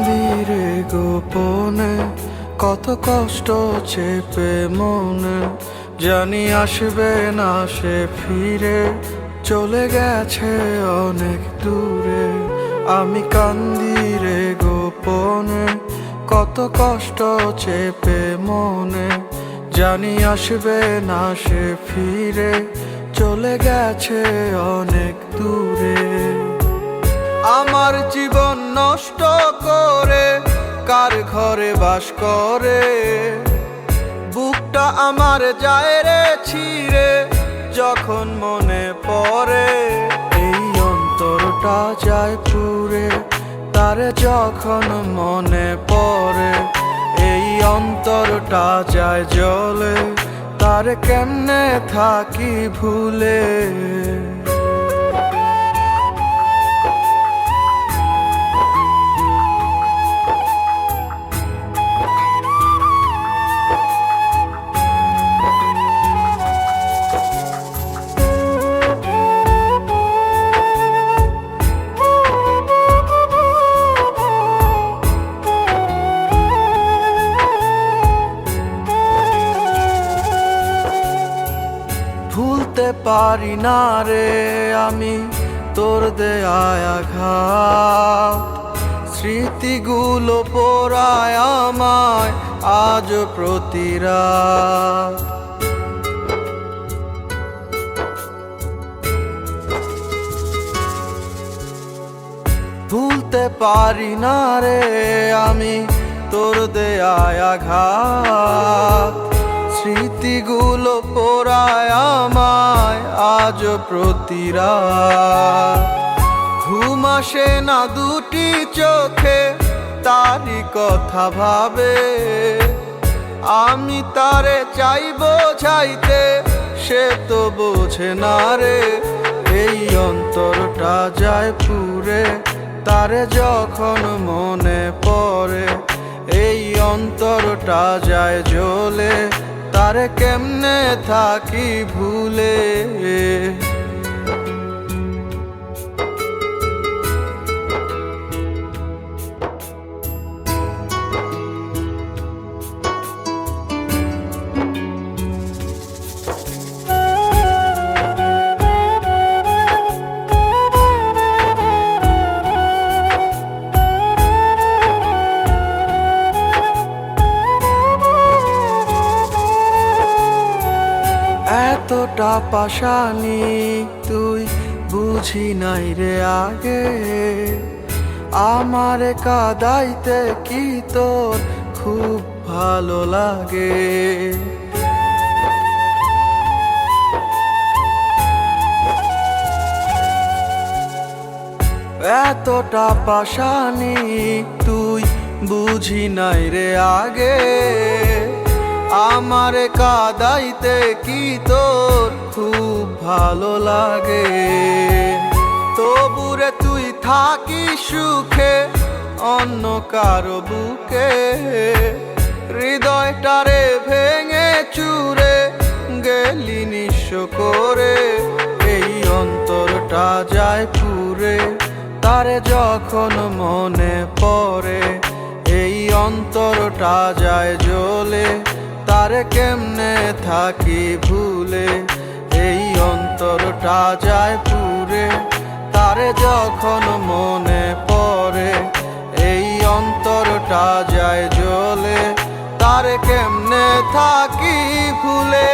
কান্দি রে গোপনে, কত কষ্ট চেপে মনে, জানি আসবে না সে ফিরে, চলে গেছে অনেক দূরে। আমি কান্দি রে গোপনে, কত কষ্ট চেপে মনে, জানি আসবে না সে ফিরে, চলে গেছে অনেক দূরে। আমার জীবন নষ্ট করে কার ঘরে বাস করে, বুকটা আমার যায় রে ছিঁড়ে যখন মনে পড়ে। এই অন্তরটা যায় পুড়ে তারে যখন মনে পড়ে, এই অন্তরটা যায় জ্বলে তারে কেমনে থাকি ভুলে। ভুলতে পারি না রে আমি তোর দেয়া আঘাত, স্মৃতিগুলো পোড়ায় আমায় আজ প্রতি রাত। ভুলতে পারি না রে আমি তোর দেয়া আঘাত, স্মৃতিগুলো পোড়ায় আমায় আজ প্রতি রাত। ঘুম আসে না দুটি চোখে তারই কথা ভাবে, আমি তারে চাই বোঝাইতে সে তো বোঝে না রে। এই অন্তরটা যায় পুড়ে তারে যখন মনে পড়ে, এই অন্তরটা যায় জ্বলে তারে কেমনে থাকি ভুলে। এতটা পাশানি তুই বুঝি নাই রে আগে, আমারে কাঁদাইতে কি তোর খুব ভালো লাগে। এতটা পাশানি তুই বুঝি নাই রে আগে, আমারে কাঁদাইতে কি তোর খুব ভালো লাগে। তবুরে তুই থাকি সুখে অন্য কারো বুকে, হৃদয়টারে ভেঙে চুরে গেলি নিঃস্ব করে। এই অন্তরটা যায় পুড়ে তারে যখন মনে পড়ে, এই অন্তরটা যায় জ্বলে তারে কেমনে থাকি ভুলে। এই অন্তরটা যায় পুড়ে তারে যখন মনে পড়ে, এই অন্তরটা যায় জ্বলে তারে কেমনে থাকি ভুলে।